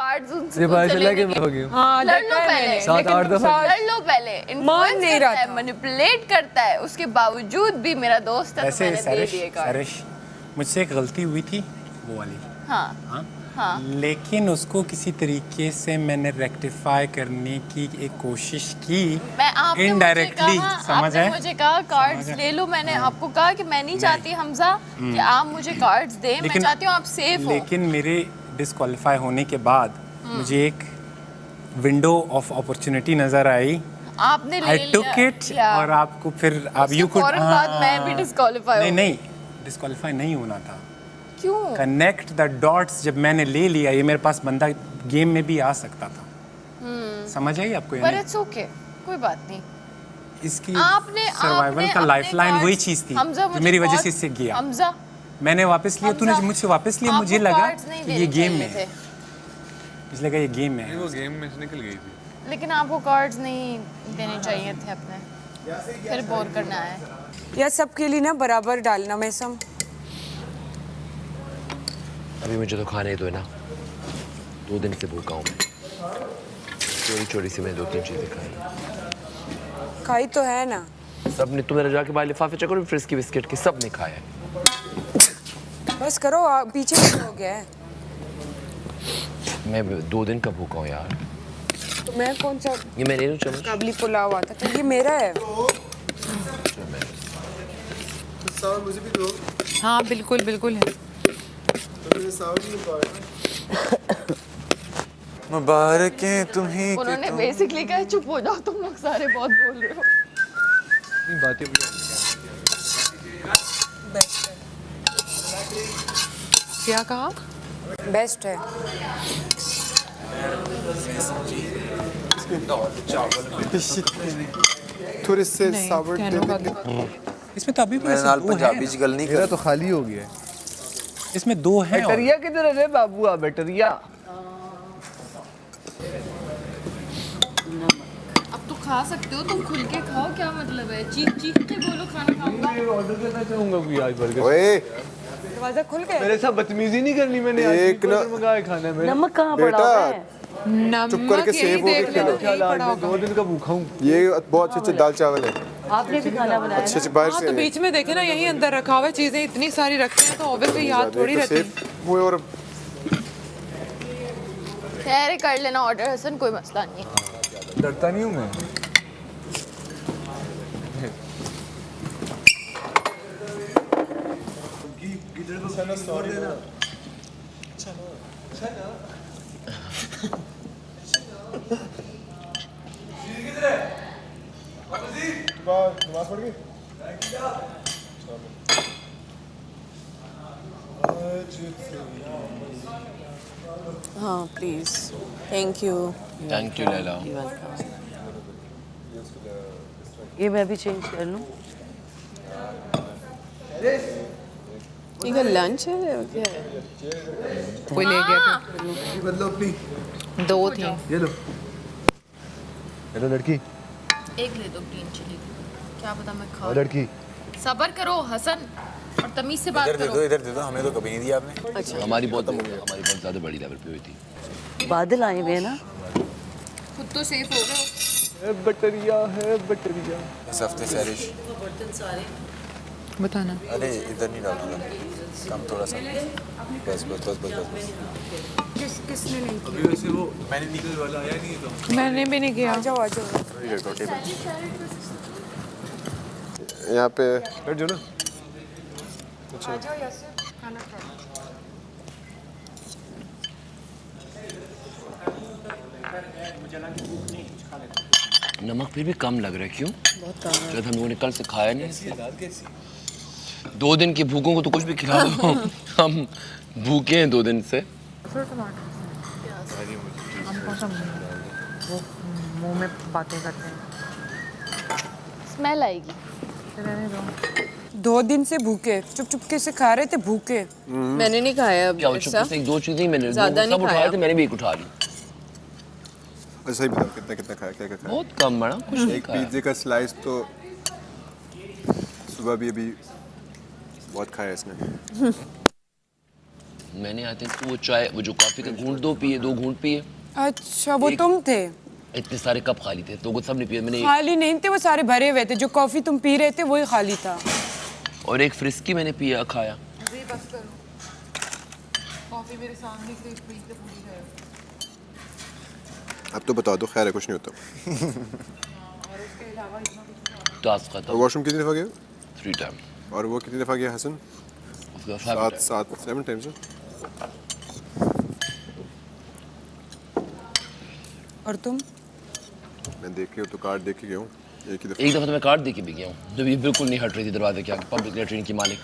Cards उनसे ये पता चला कि लेने मैं हो गई हूँ। हाँ लड़ देखा लो है पहले, मैंने। सात आठ दफा लड़ लो पहले, मान नहीं रहा था। मैनिपुलेट करता है, उसके बावजूद भी मेरा दोस्त है तो वैसे मैंने दे दिए कार्ड। सरिश मुझसे एक गलती हुई थी वो वाली, हाँ हाँ हाँ लेकिन उसको किसी तरीके से मैंने रेक्टिफाई करने की एक कोशिश की मैं आपने इनडायरेक्टली, समझ आपने है? मुझे कहा कार्ड्स समझ है? ले लो, मैंने आपको कहा कि मैं नहीं चाहती हमजा कि आप मुझे कार्ड्स दें, मैं लेकिन- चाहती हूँ आप सेफ हो। लेकिन मेरे डिस्क्वालीफाई होने के बाद मुझे एक विंडो ऑफ अपॉर्चुनिटी नजर आई, आपने ले आई लिया टुक इट या और आपको फिर आप यू कुड, फौरन बाद मैं भी डिस्क्वालीफाई नहीं हो नहीं डिस्क्वालीफाई नहीं होना था। क्यों? कनेक्ट द डॉट्स जब मैंने ले लिया, ये मेरे पास बंदा गेम में भी आ सकता था, समझ आई आपको? पर इट्स ओके, कोई बात नहीं। इसकी आपने सर्वाइवल का लाइफलाइन वही चीज थी जो मेरी वजह से इससे गया। हमजा मैंने वापस लिया, तूने मुझसे वापस लिया, मुझे लगा कि ये गेम में है, मुझे लगा ये गेम में है। वो गेम में से निकल गई थी। लेकिन आपको कार्ड्स नहीं देने चाहिए थे अपने, फिर बोर करना है। यार सबके लिए ना बराबर डालना। मैं सम अभी मुझे तो खाने दो ना, 2 दिन से भूखा हूँ मैं। चोरी चोरी से मैंने 2-3 चीजें खाई। खाई तो है ना। सबने, तुम्हें जाके बाहर लिफाफे चेक करो, फ्रिज की बिस्किट की, सबने खाया है। बस करो, पीछे हो गया है। मैं 2 दिन का भूखा हूँ यार। तो मैं कौन सा ये मैं ले लूँ चम्मच? काबली पुलाव आता था, ये मेरा है। मुझे भी दो। हाँ बिल्कुल बिल्कुल है। मुबारकें तुम्हें कि उन्होंने तुम बेसिकली कहा चुप हो जाओ, तुम लोग सारे बहुत बोल रहे हो। नहीं बातें भी क्या कहा? बेस्ट है। थोड़े से सावर इसमें तो अभी भी मेरे ऐसे नाल 2 पंजाबी हैं च गल नहीं मेरा कर। तो खाली हो गया है। इसमें 2 हैं और। बैटरिया किधर है रे बाबू? आ बैटरिया। अब तो खा सकते हो, तुम खुल के खाओ, क्या मतलब है? चीख चीख के बोलो खाना खाऊंगा। मैं ऑर्डर करना चाहूंगा कोई आज बर्गर। ओए दरवाजा खुल गया। मेरे साथ बदतमीजी नहीं करनी मैंने, आज एक ना- बर्गर मंगाया खाना है मेरा। नमक कहाँ पड़ा हुआ है? नमक चुप करके यही सेब हो देख के लेना, खेलो। यही पड़ा होगा। 2 दिन का भूखा हूँ। ये बहुत अच्छे दाल चावल है, आपने भी खाना बनाया अच्छे ना? से बाहर हाँ से तो बीच में देखे ना, यहीं अंदर रखा हुआ है, चीजें इतनी सारी रखते हैं तो ऑब्वियसली याद थोड़ी रहती है। हुए और खैर कर लेना ऑर्डर हसन, कोई मसला नहीं है। डरता नहीं हूँ मैं। नमाज पढ़ गई। हाँ please, thank you. Thank you Laila. ये मैं भी चेंज कर लूँ? ये लंच है क्या है? कोई ले गया फिर। बदलो अपनी। 2 थी। ये लो। हेलो लड़की। एक ले दो ग्रीन चिली, क्या पता मैं खा। और लड़की। सबर करो हसन और तमीज से बात करो। इधर दे दो, हमें तो कभी नहीं दिया आपने। अच्छा हमारी बहुत ज़्यादा बड़ी लेवल पे हुई थी। बादल आए हुए हैं ना? खुद तो सेफ हो गए। है बैटरिया, है बैटरिया। इस हफ्ते सैरिश बताना। अरे इधर नहीं डालूंगा, कम थोड़ा सा, बस बस बस बस बस। किसने नहीं किया? अभी वैसे वो मैंने निकल वाला आया नहीं तो। मैंने भी नहीं किया। आ जाओ। यहाँ पे बैठ जाओ ना। नमक फिर भी कम लग रहा है, क्यों? बहुत कम है। शायद हम लोगों ने कल से खाया नहीं। 2 दिन के भूखों को तो कुछ भी खिला दो। हम भूखे हैं 2 दिन से। वो मुंह में बातें करते हैं। स्मेल आएगी। 2 दिन से भूखे, चुप चुपके से खा रहे थे भूखे। मैंने नहीं खाया क्या ऐसा। चुप से 2 चीजें ही मैंने ज़्यादा नहीं सब उठाए खाया। थे, मैंने भी एक उठा ली। अच्छा सही बताओ, कितना कितना खाया, क्या क्या खाया? बहुत कम बड़ा, कुछ नहीं एक खाया। पिज्जे का स्लाइस तो सुबह भी अभी बहुत खाया इसने। मैंने आते तो वो चाय, वो जो कॉफी का घूंट दो पिए, 2 घूंट पिए। अच्छा वो तुम थे? इतने सारे कप खाली थे तो वो सब नहीं पिए मैंने। खाली नहीं थे, वो सारे भरे हुए थे। जो कॉफी तुम पी रहे थे वही खाली था। और एक फ्रिस्की मैंने पिया खाया। कॉफी मेरे सामने से पी के पूरी है। अब तो बता दो, खैर है, कुछ नहीं होता। टास्क खत्म। वॉशरूम कितनी दफ़ा गए? 3 टाइम। और वो कितनी दफ़ा गया हसन? 7 टाइम्स। और तुम? मैं देख के तो कार्ड देख के गया हूँ एक ही एक दफ़ा तो मैं कार्ड दे के भी गया हूँ जब ये बिल्कुल नहीं हट रही थी दरवाजे के आगे, पब्लिक लेटरिन की मालिक।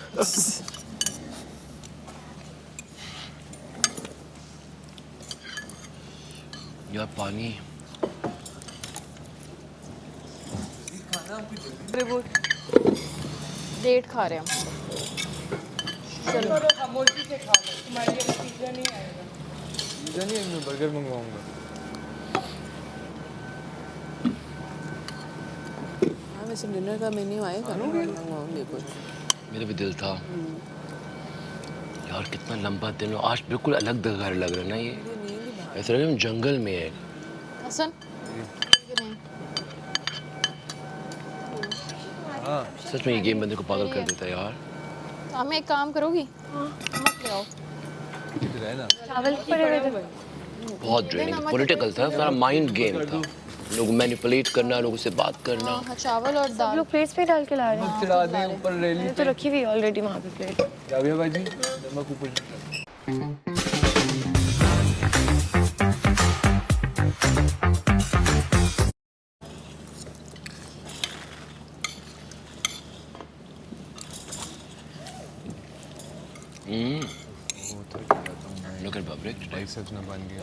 यार पानी डेट खा रहे हैं हम। खामोशी से खा लो, तुम्हारे लिए पिज़्ज़ा नहीं आएगा। पिज़्ज़ा नहीं, मैं बर्गर मंगवाऊंगा। हाँ वैसे डिनर का मेन्यू आएगा, मंगवाऊंगी कुछ। मेरा भी दिल था यार, कितना लंबा दिन हो आज, बिल्कुल अलग घर लग रहा है ना ये, ऐसा लग रहा है हम जंगल में है। हसन सच में ये गेम बंदे को पागल कर देता है यार। हमें एक काम करोगी? मत ले आओ चावल पड़े हुए थे। बहुत ड्रेनिंग पॉलिटिकल था, सारा माइंड गेम था, लोग मैनिपुलेट करना, लोगों से बात करना। हाँ, चावल और दाल। लोग प्लेट्स पे डाल के ला रहे हैं। चढ़ा दें ऊपर रेली मैंने तो रखी हुई ऑलरेडी वहाँ पे प्लेट। क्या भैया भाई जी, नमक ऊपर। Look at Babrik today. सच में बन गया।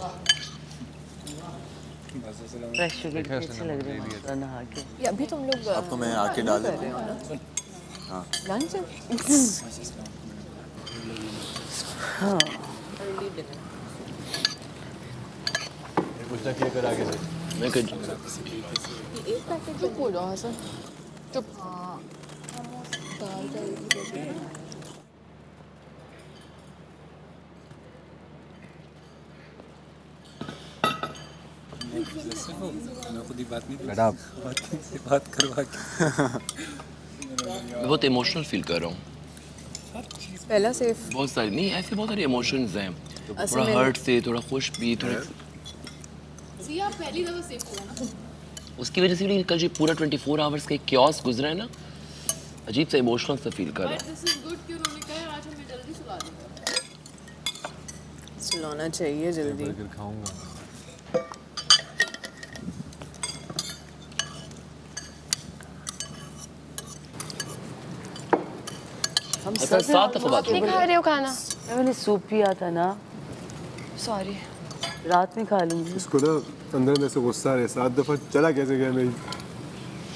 फ्रेश शुगर के अच्छे लग रहे हैं थोड़ा नहा के। ये अभी तुम लोग आपको मैं आके डाल देता हूँ। लंच हाँ पूछना क्लियर कर आगे से। मैं कुछ एक पैकेट चुप हो जाओ हसन, चुप। हाँ दाल चाहिए। मैडम बात करवा के मैं बहुत इमोशनल फील कर रहा हूँ। पहला सेफ बहुत सारी नहीं, ऐसे बहुत सारे इमोशंस हैं, थोड़ा हर्ट से, थोड़ा खुश भी, थोड़ा जिया पहली दफा सेफ हुआ ना, उसकी वजह से भी कल जो पूरा 24 आवर्स का क्योस गुजरा है ना, अजीब सा इमोशनल सा फील कर रहा हूँ। दिस इज गुड कि उन्होंने कहा आज हमें जल्दी सुला देंगे। सुलाना चाहिए जल्दी। बर्गर खाऊंगा। हम अच्छा, 7 दफा बात नहीं खा रहे हो खाना? मैंने सूप पिया था ना, सॉरी। रात में खा लूंगी। इसको ना अंदर में से गुस्सा है, 7 दफ़ा चला कैसे गया मेरी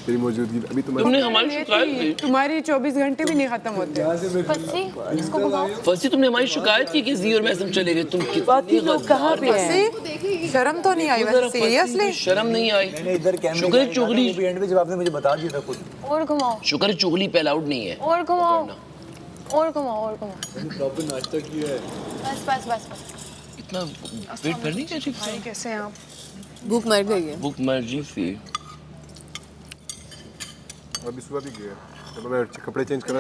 तेरी मौजूदगी। अभी तुमने हमारी शिकायत की, तुम्हारी 24 घंटे भी नहीं खत्म होते। फंसी इसको भगाओ। फर्स्ट तुमने हमारी शिकायत की कि जी और मैं सब चले गए, तुम बाकी लोग कहाँ पे हैं? शर्म तो नहीं आई वैसे, सीरियसली शर्म नहीं आई। मैंने इधर कैमरे शुक्र है चुगली, एंड पे जब आपने मुझे बता दिया था खुद। और घुमाओ, शुक्र है चुगली पे अलाउड नहीं है। और घुमाओ, और घुमाओ, और घुमाओ। प्रॉपर नाश्ता किया है। बस बस बस बस। इतना पेट भर नहीं चाहिए, भाई कैसे हैं आप? भूख मर गई है। भूख मर्जी थी। अभी सुबह भी गया, चलो मैं कपड़े चेंज करा।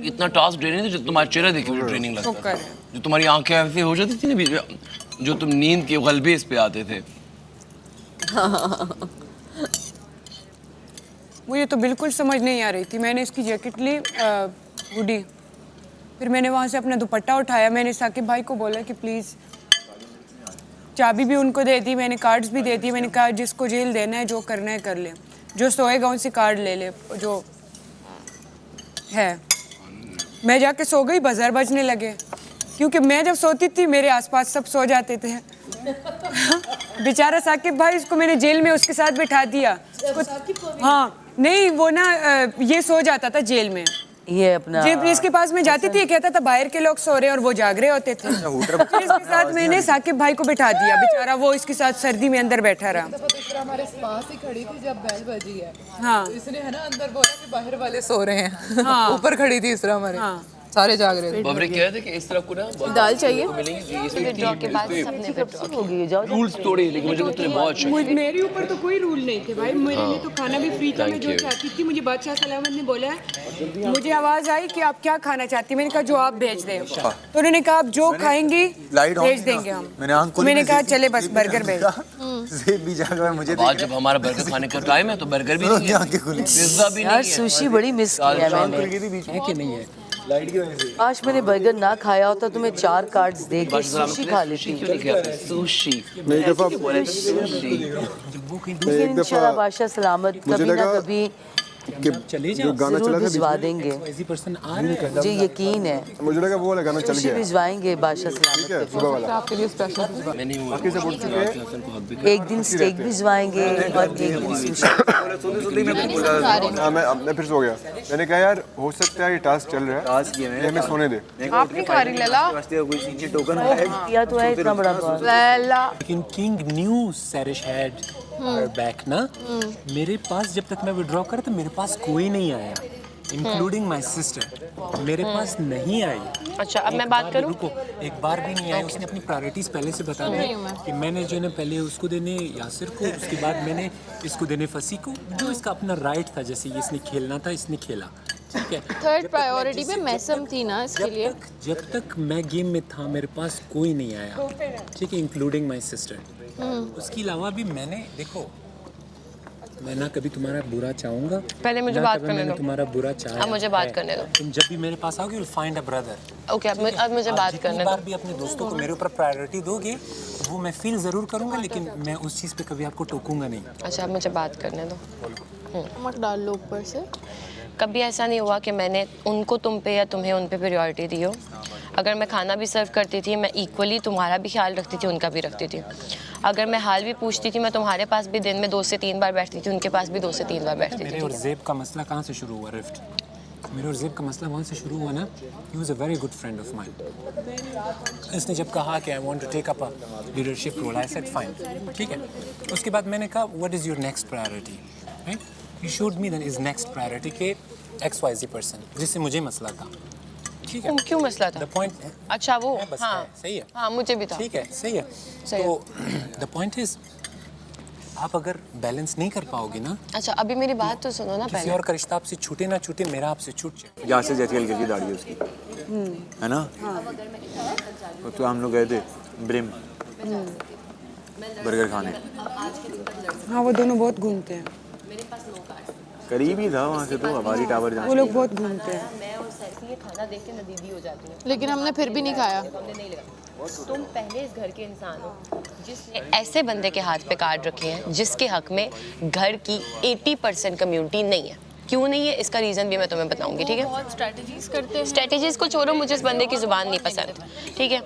इतना टास्क ड्रेनिंग था, जो तुम्हारा चेहरा देखे मुझे ट्रेनिंग लगता है, जो तुम्हारी आंखें ऐसे हो जाती थी ना, जो तुम नींद के गलबे इस पे आते थे। मुझे तो बिल्कुल समझ नहीं आ रही थी। मैंने इसकी जैकेट ली, हुडी, फिर मैंने वहाँ से अपना दुपट्टा उठाया। मैंने साकिब भाई को बोला कि प्लीज़, चाबी भी उनको दे दी, मैंने कार्ड्स भी दे दिए। मैंने कहा जिसको जेल देना है, जो करना है कर ले, जो सोएगा उनसे कार्ड ले ले जो है। मैं जाके सो गई, बजर बजने लगे, क्योंकि मैं जब सोती थी मेरे आसपास सब सो जाते थे। बेचारा साकिब भाई, इसको मैंने जेल में उसके साथ बिठा दिया। हाँ नहीं, वो ना ये सो जाता था जेल में। ये अपना जब इसके पास में जाती थी, ये कहता था बाहर के लोग सो रहे हैं और वो जाग रहे होते थे। फिर इसके साथ मैंने साकिब भाई को बिठा दिया, बेचारा वो इसके साथ सर्दी में अंदर बैठा रहा। हमारे पास ही खड़ी थी जब बेल बजी है। हाँ तो इसने है ना अंदर बोला कि बाहर वाले सो रहे हैं। हाँ ऊपर खड़ी थी इसरा हमारे। हाँ सारे जाग रहे थे। बबरे कह रहे थे कि इस तरफ को ना दाल चाहिए? विड्रॉ के बाद सबने विड्रॉ हो गई जाओ रूल्स तोड़े, लेकिन मुझे तुमने बहुत अच्छा किया। मेरे ऊपर तो कोई रूल नहीं थे भाई, मेरे लिए तो खाना भी फ्री था। मैं Thank जो you. चाहती थी, मुझे बादशाह सलामत ने बोला, मुझे आवाज आई कि आप क्या खाना चाहती हैं। मैंने कहा जो आप भेज दें, तो उन्होंने कहा आप जो खाएंगी लाइट ऑन भेज की ना, देंगे हम। मैंने आंख खोली, मैंने मैं कहा ज़ेब चले भी- बस ज़ेब भी बर्गर जाने भेज। लगा। ज़ेब भी जाकर मुझे आज जब हमारा बर्गर खाने का टाइम है तो बर्गर भी नहीं है, आंखें खुली। पिज्जा भी यार नहीं है। सुशी बड़ी मिस किया आंख मैंने। खुल गई थी बीच में। है कि नहीं है? लाइट की वजह से। काश मैंने बर्गर ना खाया होता तो मैं 4 कार्ड्स दे के बादशाह सुशी साहब खा ने सुशी लेती। क्यों नहीं किया? सुशी। मैं एक दफ़ा बोले सुशी। लेकिन एक इंशाल्लाह दफ़ा बादशाह सलामत मुझे कभी ना लगा कभी कि चले जो जाओ, गाना जरूर चला था बीच भिजवा में, देंगे। ऐसी पर्सन आ रहा है। मुझे यकीन है मुझे लगा वो वाला गाना चल सुशी गया, भिजवाएंगे बादशाह ठीक है, सलामत सुबह वाला। आपके लिए स्पेशल मैं नहीं हूँ। बाकी सब उठ चुके हैं। हसन को हक भी के। एक दिन स्टेक भिजवाएंगे और एक दिन सुशी। हाँ, मैं फिर सो गया। मैंने कहा यार हो सकता है ये टास्क चल रहा है, टास्क ये ये हमें सोने दे। आप नहीं खा रही लैला? कोई सीधे टोकन आया। किया तो है इतना बड़ा बात। लैला लेकिन king new सैरिश had her back ना। मेरे पास जब तक मैं विड्रॉ करा तो मेरे पास कोई नहीं आया, इंक्लूडिंग माय सिस्टर। मेरे पास नहीं आई। अच्छा, अब मैं बात करूं? रुको, एक बार भी नहीं आई। उसने अपनी प्रायोरिटीज पहले से बता दी कि मैंने जो है ना पहले उसको देने यासिर को, उसके बाद मैंने इसको देने फसी को, जो इसका अपना राइट था। जैसे ये इसने खेलना था, इसने खेला, ठीक है। थर्ड प्रायोरिटी पे मैसम थी ना इसके लिए। जब तक मैं गेम में था मेरे पास कोई नहीं आया, ठीक है, इंक्लूडिंग माय सिस्टर। उसके अलावा भी मैंने देखो, मैं ना कभी तुम्हारा बुरा चाहूंगा, पहले मुझे ना बात कभी करने मैंने दो। तुम्हारा बुरा चाहा अब मुझे बात है। करने दो। तुम जब भी मेरे पास आओगे, you'll find a brother। Okay, अब मुझे बात जितनी करने बार दो। भी अपने दोस्तों को मेरे ऊपर प्रायोरिटी दोगे, वो मैं फील जरूर करूंगा, लेकिन मैं उस चीज़ पे कभी आपको टोकूंगा नहीं। अच्छा, अब मुझे बात करने दो। नमक डाल लो ऊपर से। कभी ऐसा नहीं हुआ कि मैंने उनको तुम पे या तुम्हें उन पे प्रायोरिटी दी हो। अगर मैं खाना भी सर्व करती थी, मैं इक्वली तुम्हारा भी ख्याल रखती थी, उनका भी रखती थी। अगर मैं हाल भी पूछती थी, मैं तुम्हारे पास भी दिन में 2 से 3 बार बैठती थी, उनके पास भी 2 से 3 बार बैठती मेरे थी। और जेब का मसला कहाँ से शुरू हुआ? रिफ्ट मेरे और जेब का मसला वहाँ से शुरू हुआ ना। He was a very good friend of mine. इसने जब कहा कि I want to take up a leadership role, I said fine, ठीक है। उसके बाद मैंने कहा what is your next priority, right? He showed me that is next priority के XYZ पर्सन, जिससे मुझे मसला था, ठीक है। क्यों मसला था? द पॉइंट, अच्छा वो, बस हाँ है, सही है, हाँ, मुझे भी था। ठीक है, सही है। सही तो द पॉइंट इज, आप अगर बैलेंस नहीं कर पाओगे ना, अच्छा, अभी मेरी बात तो सुनो ना किसी पहले। और का रिश्ता आपसे छूटे ना छूटे, मेरा आपसे छूट जाए। यहाँ से जैसी हल्की हल्की दाढ़ी है उसकी, है ना? तो हम लोग गए थे ब्रिम बर्गर खाने, हाँ, वो दोनों बहुत घूमते हैं, करीब ही था वहाँ से, तो हमारी टावर वो जहाँ लोग बहुत घूमते हैं। मैं और सैफी ये खाना देख के नदीदी हो जाती हूँ। लेकिन हमने फिर भी नहीं खाया। हमने नहीं लगा। तुम पहले इस घर के इंसान हो जिसने ऐसे बंदे के हाथ पे कार्ड रखे हैं जिसके हक में घर की 80% कम्युनिटी नहीं है। क्यों नहीं है, इसका रीज़न भी मैं तुम्हें बताऊंगी, ठीक है। बहुत स्ट्रेटजीज करते हैं। स्ट्रेटजीज को छोड़ो, मुझे इस बंदे की ज़ुबान नहीं पसंद, ठीक है।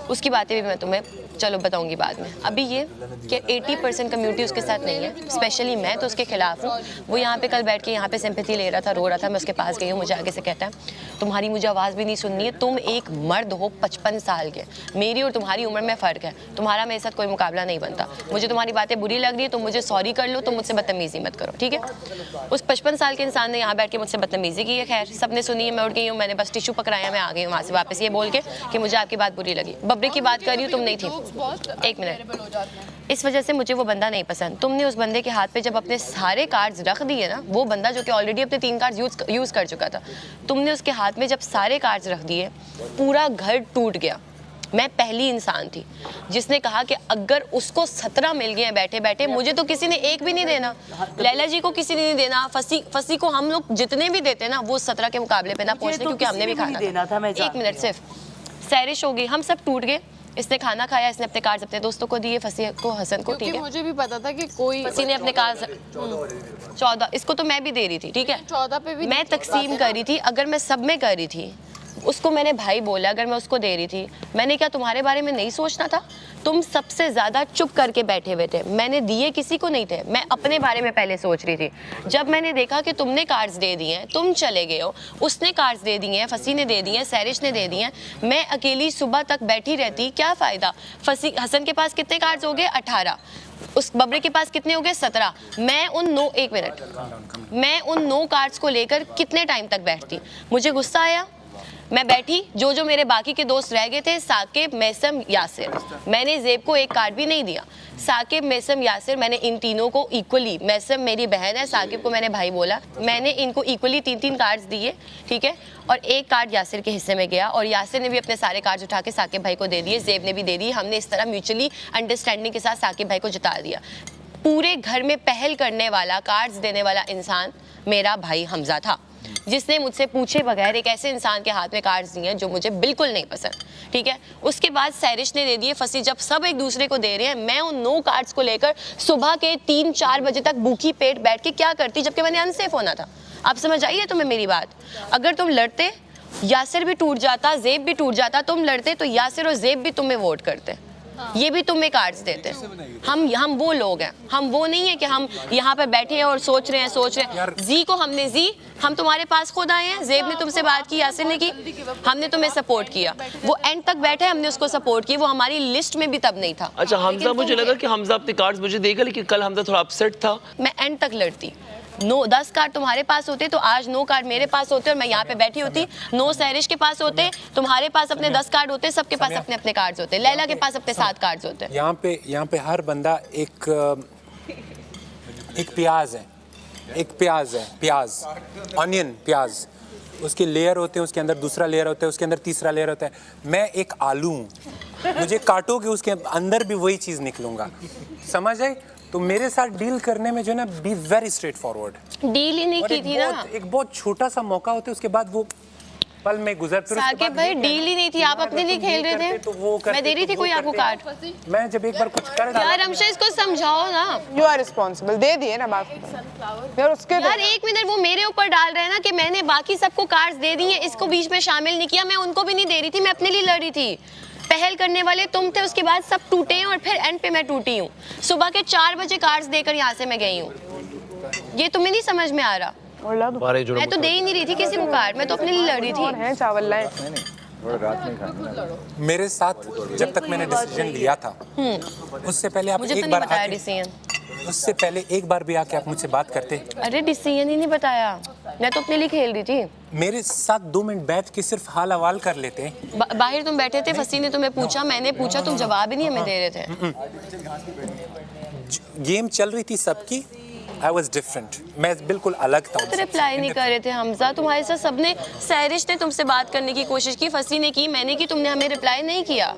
उसकी बातें भी मैं तुम्हें चलो बताऊंगी बाद में। अभी ये कि 80% कम्युनिटी उसके साथ नहीं है, स्पेशली मैं तो उसके खिलाफ हूँ। वो यहाँ पे कल बैठ के यहाँ पे सिंपैथी ले रहा था, रो रहा था। मैं उसके पास गई हूँ, मुझे आगे से कहता है तुम्हारी मुझे आवाज़ भी नहीं सुननी है, तुम एक मर्द हो 55 साल के, मेरी और तुम्हारी उम्र में फ़र्क है, तुम्हारा मेरे साथ कोई मुकाबला नहीं बनता। मुझे तुम्हारी बातें बुरी लग रही है, तुम मुझे सॉरी कर लो, तुम मुझसे बदतमीज़ी मत करो, ठीक है। उस 55 साल के इंसान ने यहाँ बैठ के मुझसे बदतमीज़ी की है। खैर, सबने सुनी है, मैं उठ गई हूँ, मैंने बस टिश्यू पकड़ाया, मैं आ गई हूँ वहाँ से वापस, ये बोल के कि मुझे आपकी बात बुरी लगी। बब्बे की बात कर रही हूँ, तुम नहीं थी। एक मिनट, इस वजह से मुझे वो बंदा नहीं पसंद। तुमने उस बंदे के हाथ पे जब अपने सारे कार्ड्स रख दिए ना, वो बंदा जो कि ऑलरेडी अपने 3 कार्ड्स यूज़ कर चुका था, तुमने उसके हाथ में जब सारे कार्ड्स रख दिए, पूरा घर टूट गया। मैं पहली इंसान थी जिसने कहा कि अगर उसको 17 मिल गए हैं बैठे बैठे, मुझे तो किसी ने एक भी नहीं देना, लैला जी को किसी ने नहीं देना, फसी को हम लोग जितने भी देते ना वो 17 के मुकाबले पे ना पहुंचते, क्योंकि हमने भी खाना था। एक मिनट, सिर्फ सैरिश होगी, हम सब टूट गए। इसने खाना खाया, इसने अपने कार्ड्स अपने दोस्तों को दिए, फसी को, हसन को, ठीक है। मुझे भी पता था कि कोई फसी ने अपने कार्ड्स 14, इसको तो मैं भी दे रही थी, ठीक है। 14 पे भी मैं तकसीम कर रही थी, अगर मैं सब में कर रही थी, उसको मैंने भाई बोला, अगर मैं उसको दे रही थी, मैंने क्या तुम्हारे बारे में नहीं सोचना था? तुम सबसे ज़्यादा चुप करके बैठे हुए थे, मैंने दिए किसी को नहीं थे, मैं अपने बारे में पहले सोच रही थी। जब मैंने देखा कि तुमने कार्ड्स दे दिए हैं, तुम चले गए हो, उसने कार्ड्स दे दिए हैं, फसी ने दे दिए हैं, सैरिश ने दे दिए हैं, मैं अकेली सुबह तक बैठी रहती, क्या फ़ायदा? फसी, हसन के पास कितने कार्ड्स हो गए? 18, उस बबरे के पास कितने हो गए? 17। मैं उन 9 कार्ड्स को लेकर कितने टाइम तक बैठती? मुझे गुस्सा आया, मैं बैठी, जो मेरे बाकी के दोस्त रह गए थे, साकिब, मैसम, यासिर, मैंने ज़ेब को एक कार्ड भी नहीं दिया। साकिब, मैसम, यासिर, मैंने इन तीनों को इक्वली, मैसम मेरी बहन है, साकिब को मैंने भाई बोला, मैंने इनको इक्वली 3-3 कार्ड्स दिए, ठीक है, और एक कार्ड यासिर के हिस्से में गया और यासिर ने भी अपने सारे कार्ड्स उठा के साकिब भाई को दे दिए, ज़ेब ने भी दे दिए। हमने इस तरह म्यूचुअली अंडरस्टैंडिंग के साथ साकिब भाई को जिता दिया। पूरे घर में पहल करने वाला, कार्ड्स देने वाला इंसान मेरा भाई हमजा था, जिसने मुझसे पूछे बगैर एक ऐसे इंसान के हाथ में कार्ड्स दिए हैं जो मुझे बिल्कुल नहीं पसंद, ठीक है। उसके बाद सैरिश ने दे दिए फंसी। जब सब एक दूसरे को दे रहे हैं, मैं उन 9 कार्ड्स को लेकर सुबह के 3-4 बजे तक भूखी पेट बैठ के क्या करती, जबकि मैंने अनसेफ होना था। आप समझ आइए तुम्हें मेरी बात। अगर तुम लड़ते, यासिर भी टूट जाता, ज़ेब भी टूट जाता, तुम लड़ते तो यासिर और ज़ेब भी तुम्हें वोट करते, ये भी तुम्हें कार्ड्स देते। हम वो लोग हैं, हम वो नहीं है कि हम यहाँ पे बैठे हैं और सोच रहे हैं। जी को हमने, जी हम तुम्हारे पास खुद आए हैं, ज़ेब ने तुमसे बात की, यासिर ने की, हमने तुम्हें सपोर्ट किया। वो एंड तक बैठे, हमने उसको सपोर्ट किया, वो हमारी लिस्ट में भी तब नहीं था। अच्छा हमजा, मुझे लगा कि हमजा अपने कार्ड्स मुझे देगा, लेकिन कल हमजा थोड़ा अपसेट था। मैं एंड तक लड़ती। 10 कार्ड तुम्हारे पास होते तो आज 9 कार्ड मेरे पास होते और मैं यहाँ पे बैठी होती। 9 सैरिश के पास होते, तुम्हारे पास अपने 10 कार्ड होते, सबके पास अपने अपने कार्ड्स होते, लैला के पास अपने 7 कार्ड्स होते। यहाँ पे हर बंदा एक प्याज है, प्याज, ऑनियन, प्याज, उसके लेयर होते हैं, उसके अंदर दूसरा लेयर होता है, उसके अंदर तीसरा लेयर होता है। मैं एक आलू हूँ, मुझे काटोगे उसके अंदर भी वही चीज़ निकलूंगा, समझ आए? तो मेरे साथ डील करने में जो है ना, be very straightforward. Deal ही नहीं की थी ना, एक बहुत छोटा सा मौका होता है, उसके बाद वो पल में गुजर। साकिब भाई डील ही नहीं थी, आप अपने लिए खेल रहे थे, तो वो मैं दे रही थी कोई आपको कार्ड। मैं जब एक बार कुछ कर डाला, यार हमशा इसको समझाओ ना। यू आर रिस्पॉन्सिबल, दे दिए ना बात यार उसके। यार एक मिनट, वो मेरे ऊपर डाल रहे हैं ना कि मैंने बाकी सबको कार्ड्स दे दिए, इसको बीच में शामिल नहीं किया। मैं उनको भी नहीं दे रही थी, मैं अपने लिए लड़ रही थी। पहल करने वाले तुम थे, उसके बाद सब टूटे हैं और फिर एंड पे मैं टूटी हूँ। सुबह के 4 बजे कार्ड्स देकर यहाँ से मैं गई हूँ, ये तुम्हें नहीं समझ में आ रहा। मैं तो दे ही नहीं रही थी किसी को कार्ड, मैं तो अपने लिए लड़ रही थी। चावल लाए मेरे साथ जब तक मैंने डिसीजन लिया था, उससे पहले आप मुझे एक तो बार नहीं बताया डिसीजन, उससे पहले एक बार भी आके आप मुझसे बात करते। अरे डिसीजन ही नहीं बताया, मैं तो अपने लिए खेल रही थी। मेरे साथ 2 मिनट बैठ के सिर्फ हाल हवाल कर लेते। बाहर तुम बैठे थे, फसी ने तुम्हें पूछा, मैंने पूछा, तुम जवाब ही नहीं हमें दे रहे थे। गेम चल रही थी सबकी, I was different, मैं बिल्कुल अलग था। तो रिप्लाई नहीं कर रहे थे हमजा, तुम्हारे साथ सबने, सैरिश ने तुमसे बात करने की कोशिश की, फसी ने की, मैंने की, तुमने हमें रिप्लाई नहीं किया।